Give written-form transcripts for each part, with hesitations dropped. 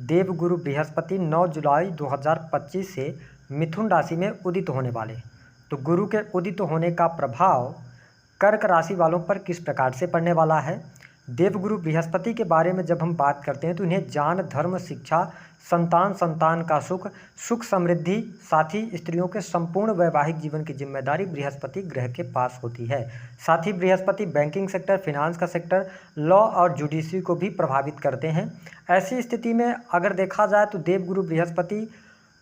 देवगुरु बृहस्पति 9 जुलाई 2025 से मिथुन राशि में उदित होने वाले। तो गुरु के उदित होने का प्रभाव कर्क राशि वालों पर किस प्रकार से पड़ने वाला है। देवगुरु बृहस्पति के बारे में जब हम बात करते हैं तो इन्हें ज्ञान, धर्म, शिक्षा, संतान का सुख समृद्धि, साथ ही स्त्रियों के संपूर्ण वैवाहिक जीवन की जिम्मेदारी बृहस्पति ग्रह के पास होती है। साथ ही बृहस्पति बैंकिंग सेक्टर, फिनांस का सेक्टर, लॉ और जुडिशरी को भी प्रभावित करते हैं। ऐसी स्थिति में अगर देखा जाए तो देवगुरु बृहस्पति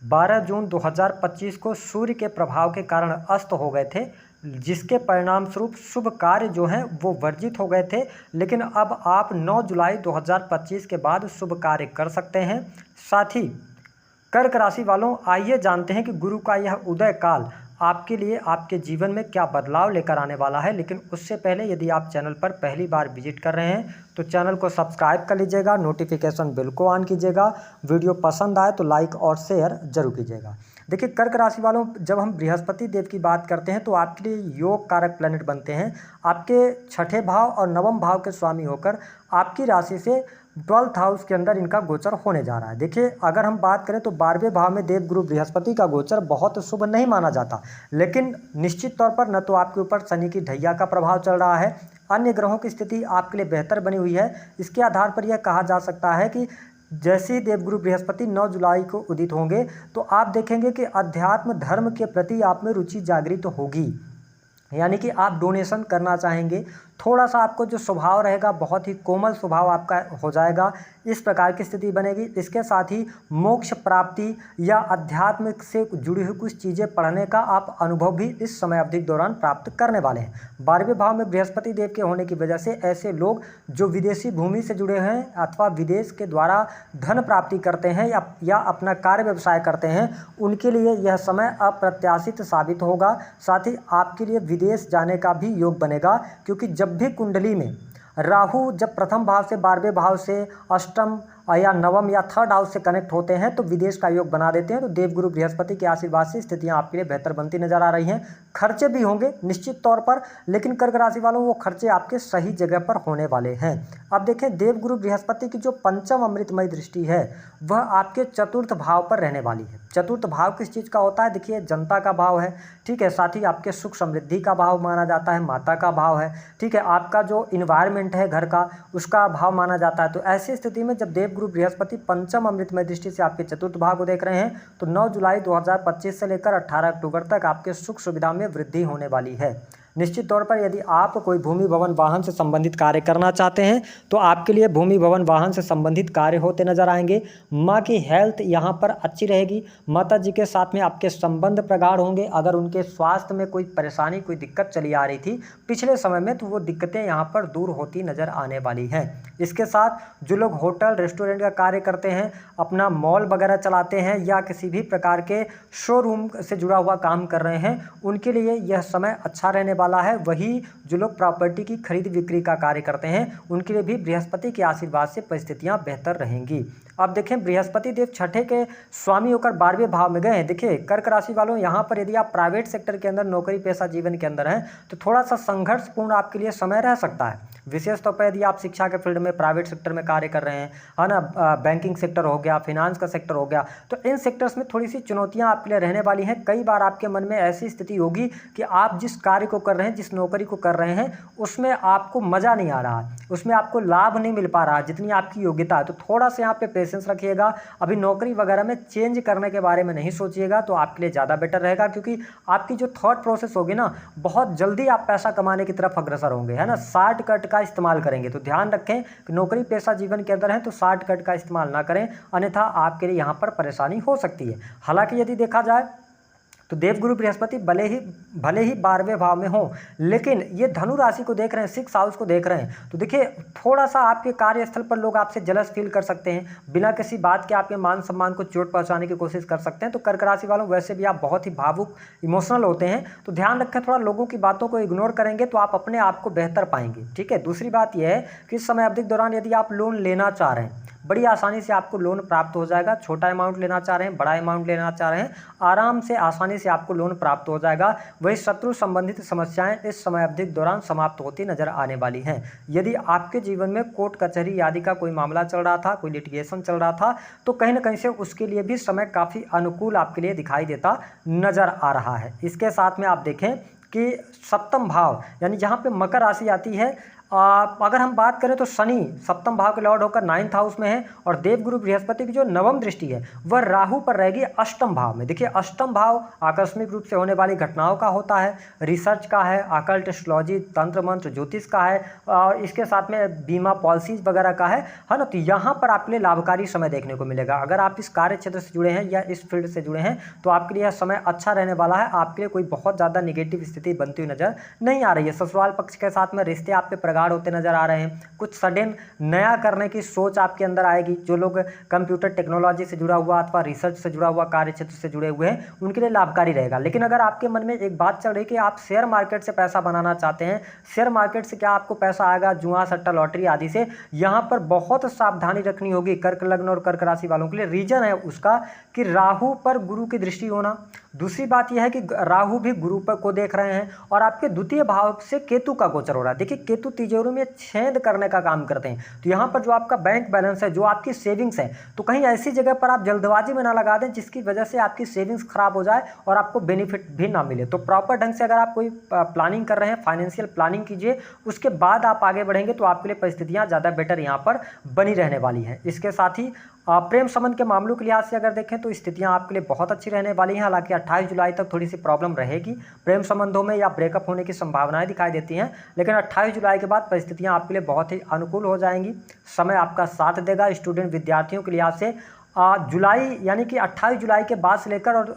12 जून 2025 को सूर्य के प्रभाव के कारण अस्त हो गए थे, जिसके परिणाम स्वरूप शुभ कार्य जो हैं वो वर्जित हो गए थे। लेकिन अब आप 9 जुलाई 2025 के बाद शुभ कार्य कर सकते हैं। साथ ही कर्क राशि वालों, आइए जानते हैं कि गुरु का यह उदय काल आपके लिए आपके जीवन में क्या बदलाव लेकर आने वाला है। लेकिन उससे पहले यदि आप चैनल पर पहली बार विजिट कर रहे हैं तो चैनल को सब्सक्राइब कर लीजिएगा, नोटिफिकेशन बिल को ऑन कीजिएगा, वीडियो पसंद आए तो लाइक और शेयर जरूर कीजिएगा। देखिए कर्क राशि वालों, जब हम बृहस्पति देव की बात करते हैं तो आपके लिए योग कारक प्लैनेट बनते हैं। आपके छठे भाव और नवम भाव के स्वामी होकर आपकी राशि से 12th हाउस के अंदर इनका गोचर होने जा रहा है। देखिए अगर हम बात करें तो 12वें भाव में देवगुरु बृहस्पति का गोचर बहुत शुभ नहीं माना जाता, लेकिन निश्चित तौर पर न तो आपके ऊपर शनि की ढैया का प्रभाव चल रहा है, अन्य ग्रहों की स्थिति आपके लिए बेहतर बनी हुई है। इसके आधार पर यह कहा जा सकता है कि जैसे ही देवगुरु बृहस्पति 9 जुलाई को उदित होंगे तो आप देखेंगे कि अध्यात्म धर्म के प्रति आप में रुचि जागृत होगी, यानी कि आप डोनेशन करना चाहेंगे। थोड़ा सा आपको जो स्वभाव रहेगा बहुत ही कोमल स्वभाव आपका हो जाएगा, इस प्रकार की स्थिति बनेगी। इसके साथ ही मोक्ष प्राप्ति या अध्यात्म से जुड़ी हुई कुछ चीज़ें पढ़ने का आप अनुभव भी इस समय अवधि के दौरान प्राप्त करने वाले हैं। 12वें भाव में बृहस्पति देव के होने की वजह से ऐसे लोग जो विदेशी भूमि से जुड़े हैं अथवा विदेश के द्वारा धन प्राप्ति करते हैं या अपना कार्य व्यवसाय करते हैं, उनके लिए यह समय अप्रत्याशित साबित होगा। साथ ही आपके लिए विदेश जाने का भी योग बनेगा, क्योंकि जब भी कुंडली में राहु जब प्रथम भाव से 12वें भाव से अष्टम या नवम या 3rd हाउस से कनेक्ट होते हैं तो विदेश का योग बना देते हैं। तो देवगुरु बृहस्पति के आशीर्वाद से स्थितियां आपके लिए बेहतर बनती नजर आ रही हैं। खर्चे भी होंगे निश्चित तौर पर, लेकिन कर्क राशि वालों वो खर्चे आपके सही जगह पर होने वाले हैं। अब देखें देवगुरु बृहस्पति की जो पंचम अमृतमय दृष्टि है वह आपके चतुर्थ भाव पर रहने वाली है। चतुर्थ भाव किस चीज़ का होता है? देखिए जनता का भाव है, ठीक है। साथ ही आपके सुख समृद्धि का भाव माना जाता है, माता का भाव है, ठीक है। आपका जो इन्वायरमेंट है घर का उसका भाव माना जाता है। तो ऐसी स्थिति में जब देवगुरु बृहस्पति पंचम अमृतमय दृष्टि से आपके चतुर्थ भाव को देख रहे हैं तो 9 जुलाई 2025 से लेकर 18 अक्टूबर तक आपके सुख सुविधा में वृद्धि होने वाली है। निश्चित तौर पर यदि आप कोई भूमि भवन वाहन से संबंधित कार्य करना चाहते हैं तो आपके लिए भूमि भवन वाहन से संबंधित कार्य होते नजर आएंगे। माँ की हेल्थ यहाँ पर अच्छी रहेगी, माता जी के साथ में आपके संबंध प्रगाढ़ होंगे। अगर उनके स्वास्थ्य में कोई परेशानी, कोई दिक्कत चली आ रही थी पिछले समय में तो वो दिक्कतें यहाँ पर दूर होती नजर आने वाली हैं। इसके साथ जो लोग होटल रेस्टोरेंट का कार्य करते हैं, अपना मॉल वगैरह चलाते हैं या किसी भी प्रकार के शोरूम से जुड़ा हुआ काम कर रहे हैं, उनके लिए यह समय अच्छा रहने वाला है। वही जो लोग प्रॉपर्टी की खरीद बिक्री का कार्य करते हैं उनके लिए भी बृहस्पति के आशीर्वाद से परिस्थितियां बेहतर रहेंगी। अब देखें बृहस्पति देव छठे के स्वामी होकर 12वें भाव में गए हैं। देखिए कर्क राशि वालों, यहाँ पर यदि आप प्राइवेट सेक्टर के अंदर नौकरी पेशा जीवन के अंदर हैं तो थोड़ा सा संघर्षपूर्ण आपके लिए समय रह सकता है। विशेष तौर पर यदि आप शिक्षा के फील्ड में प्राइवेट सेक्टर में कार्य कर रहे हैं, है ना, बैंकिंग सेक्टर हो गया, फिनांस का सेक्टर हो गया, तो इन सेक्टर्स में थोड़ी सी चुनौतियां आपके लिए रहने वाली हैं। कई बार आपके मन में ऐसी स्थिति होगी कि आप जिस कार्य को कर रहे हैं, जिस नौकरी को कर रहे हैं उसमें आपको मज़ा नहीं आ रहा, उसमें आपको लाभ नहीं मिल पा रहा जितनी आपकी योग्यता है। तो थोड़ा सा यहाँ पे पेशेंस रखिएगा। अभी नौकरी वगैरह में चेंज करने के बारे में नहीं सोचिएगा तो आपके लिए ज़्यादा बेटर रहेगा, क्योंकि आपकी जो थॉट प्रोसेस होगी ना, बहुत जल्दी आप पैसा कमाने की तरफ अग्रसर होंगे, है ना, शॉर्टकट का इस्तेमाल करेंगे। तो ध्यान रखें कि नौकरी पेशा जीवन के अंदर है तो शॉर्टकट का इस्तेमाल ना करें, अन्यथा आपके लिए यहाँ पर परेशानी हो सकती है। हालांकि यदि देखा जाए तो देवगुरु बृहस्पति भले ही 12वें भाव में हो, लेकिन ये धनु राशि को देख रहे हैं, 6th हाउस को देख रहे हैं। तो देखिए थोड़ा सा आपके कार्यस्थल पर लोग आपसे जलस फील कर सकते हैं, बिना किसी बात के आपके मान सम्मान को चोट पहुंचाने की कोशिश कर सकते हैं। तो कर्क राशि वालों, वैसे भी आप बहुत ही भावुक इमोशनल होते हैं, तो ध्यान रखें, थोड़ा लोगों की बातों को इग्नोर करेंगे तो आप अपने आप को बेहतर पाएंगे, ठीक है। दूसरी बात यह है कि इस समय अवधि के दौरान यदि आप लोन लेना चाह रहे हैं, बड़ी आसानी से आपको लोन प्राप्त हो जाएगा। छोटा अमाउंट लेना चाह रहे हैं, बड़ा अमाउंट लेना चाह रहे हैं, आराम से आसानी से आपको लोन प्राप्त हो जाएगा। वही शत्रु संबंधित समस्याएं इस समय अवधि के दौरान समाप्त होती नजर आने वाली हैं। यदि आपके जीवन में कोर्ट कचहरी आदि का कोई मामला चल रहा था, कोई लिटिगेशन चल रहा था, तो कहीं ना कहीं से उसके लिए भी समय काफ़ी अनुकूल आपके लिए दिखाई देता नजर आ रहा है। इसके साथ में आप देखें कि सप्तम भाव यानी जहाँ पे मकर राशि आती है, अगर हम बात करें तो शनि सप्तम भाव के लॉर्ड होकर 9th हाउस में है और देवगुरु बृहस्पति की जो नवम दृष्टि है वह राहु पर रहेगी अष्टम भाव में। देखिए अष्टम भाव आकस्मिक रूप से होने वाली घटनाओं का होता है, रिसर्च का है, अकल्ट एस्ट्रोलॉजी, तंत्र मंत्र, ज्योतिष का है और इसके साथ में बीमा पॉलिसीज वगैरह का है ना। तो यहाँ पर आपके लिए लाभकारी समय देखने को मिलेगा। अगर आप इस कार्य क्षेत्र से जुड़े हैं या इस फील्ड से जुड़े हैं तो आपके लिए यह समय अच्छा रहने वाला है। आपके लिए कोई बहुत ज़्यादा निगेटिव स्थिति बनती हुई नजर नहीं आ रही है। ससुराल पक्ष के साथ में रिश्ते आप पे प्रगाढ़ होते नजर आ रहे हैं। कुछ सडन नया करने की सोच आपके अंदर आएगी। जो लोग कंप्यूटर टेक्नोलॉजी से जुड़ा हुआ अथवा रिसर्च से जुड़ा हुआ कार्य क्षेत्र से जुड़े हुए हैं उनके लिए लाभकारी रहेगा। लेकिन अगर आपके मन में एक बात चल रही है कि आप शेयर मार्केट से पैसा बनाना चाहते हैं, शेयर मार्केट से क्या आपको पैसा आएगा, जुआ सट्टा लॉटरी आदि से, यहाँ पर बहुत सावधानी रखनी होगी कर्क लग्न और कर्क राशि वालों के लिए। रीजन है उसका कि राहु पर गुरु की दृष्टि होना। दूसरी बात यह है कि राहु भी गुरु पर को देख रहे हैं और आपके द्वितीय भाव से केतु का गोचर हो रहा है। देखिए केतु तिजोरी में छेद करने का काम करते हैं। तो यहाँ पर जो आपका बैंक बैलेंस है, जो आपकी सेविंग्स है, तो कहीं ऐसी जगह पर आप जल्दबाजी में ना लगा दें जिसकी वजह से आपकी सेविंग्स खराब हो जाए और आपको बेनिफिट भी ना मिले। तो प्रॉपर ढंग से अगर आप कोई प्लानिंग कर रहे हैं, फाइनेंशियल प्लानिंग कीजिए, उसके बाद आप आगे बढ़ेंगे तो आपके लिए परिस्थितियाँ ज़्यादा बेटर यहाँ पर बनी रहने वाली हैं। इसके साथ ही प्रेम संबंध के मामलों के लिहाज से अगर देखें तो स्थितियां आपके लिए बहुत अच्छी रहने वाली हैं। हालांकि 28 जुलाई तक थोड़ी सी प्रॉब्लम रहेगी प्रेम संबंधों में या ब्रेकअप होने की संभावनाएं दिखाई देती हैं, लेकिन 28 जुलाई के बाद परिस्थितियां आपके लिए बहुत ही अनुकूल हो जाएंगी। समय आपका साथ देगा। स्टूडेंट विद्यार्थियों के लिहाज से जुलाई यानी कि 28 जुलाई के बाद से लेकर और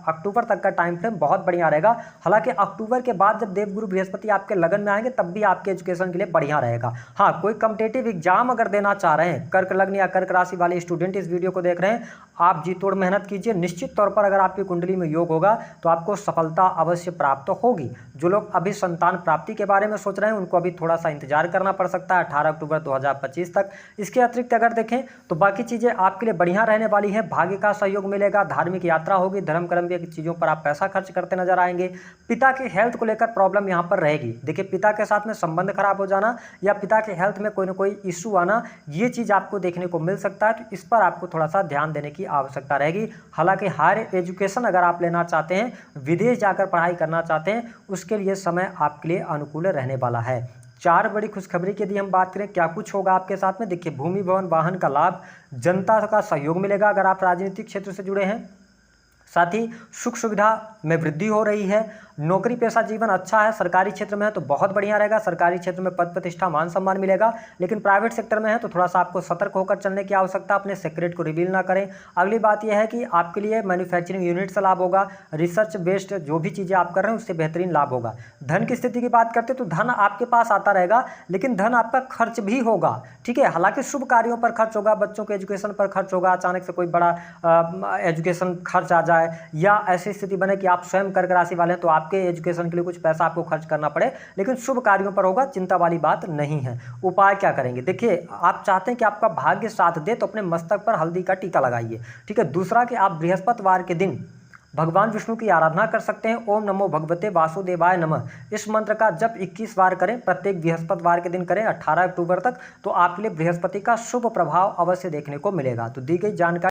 अक्टूबर तक का टाइम फ्रेम बहुत बढ़िया रहेगा। हालांकि अक्टूबर के बाद जब देवगुरु बृहस्पति आपके लगन में आएंगे तब भी आपके एजुकेशन के लिए बढ़िया रहेगा। हाँ, कोई कॉम्पिटेटिव एग्जाम अगर देना चाह रहे हैं, कर्क लग्न या कर्क राशि वाले स्टूडेंट इस वीडियो को देख रहे हैं, आप जी तोड़ मेहनत कीजिए। निश्चित तौर पर अगर आपकी कुंडली में योग होगा तो आपको सफलता अवश्य प्राप्त होगी। जो लोग अभी संतान प्राप्ति के बारे में सोच रहे हैं उनको अभी थोड़ा सा इंतजार करना पड़ सकता है 18 अक्टूबर 2025 तक। इसके अतिरिक्त अगर देखें तो बाकी चीज़ें आपके लिए बढ़िया रहने वाली है। भाग्य का सहयोग मिलेगा, धार्मिक यात्रा होगी, धर्म कर्म की चीज़ों पर आप पैसा खर्च करते नजर आएंगे। पिता के हेल्थ को लेकर प्रॉब्लम यहाँ पर रहेगी। देखिए पिता के साथ में संबंध खराब हो जाना या पिता के हेल्थ में कोई ना कोई इशू आना, ये चीज़ आपको देखने को मिल सकता है। तो इस पर आपको थोड़ा सा ध्यान देने की आवश्यकता रहेगी। हालांकि हायर एजुकेशन अगर आप लेना चाहते हैं, विदेश जाकर पढ़ाई करना चाहते हैं, उसके लिए समय आपके लिए अनुकूल रहने वाला है। 4 बड़ी खुशखबरी की यदि हम बात करें क्या कुछ होगा आपके साथ में, देखिए भूमि भवन वाहन का लाभ, जनता का सहयोग मिलेगा अगर आप राजनीतिक क्षेत्र से जुड़े हैं। साथ ही सुख सुविधा में वृद्धि हो रही है। नौकरी पेशा जीवन अच्छा है। सरकारी क्षेत्र में है तो बहुत बढ़िया रहेगा। सरकारी क्षेत्र में पद प्रतिष्ठा मान सम्मान मिलेगा। लेकिन प्राइवेट सेक्टर में है तो थोड़ा सा आपको सतर्क होकर चलने की आवश्यकता, अपने सीक्रेट को रिवील ना करें। अगली बात यह है कि आपके लिए मैन्युफैक्चरिंग यूनिट से लाभ होगा। रिसर्च बेस्ड जो भी चीज़ें आप कर रहे हैं उससे बेहतरीन लाभ होगा। धन की स्थिति की बात करते तो धन आपके पास आता रहेगा, लेकिन धन आपका खर्च भी होगा। ठीक है, हालांकि शुभ कार्यों पर खर्च होगा, बच्चों के एजुकेशन पर खर्च होगा, अचानक से कोई बड़ा एजुकेशन खर्च आ जाए या ऐसी स्थिति बने कि आप स्वयं कर्क राशि वाले हैं तो आपके एजुकेशन के लिए कुछ पैसा आपको खर्च करना पड़े, लेकिन शुभ कार्यों पर होगा, चिंता वाली बात नहीं है। उपाय क्या करेंगे, देखिए आप चाहते हैं कि आपका भाग्य साथ दे तो अपने मस्तक पर हल्दी का टीका लगाइए। ठीक है, दूसरा कि आप बृहस्पतिवार के दिन भगवान विष्णु की आराधना कर सकते हैं। ओम नमो भगवते वासुदेवाय नमः इस मंत्र का जप 21 बार करें, प्रत्येक बृहस्पतिवार के दिन करें 18 अक्टूबर तक, तो आपके लिए बृहस्पति का शुभ प्रभाव अवश्य देखने को मिलेगा। तो दी गई जानकारी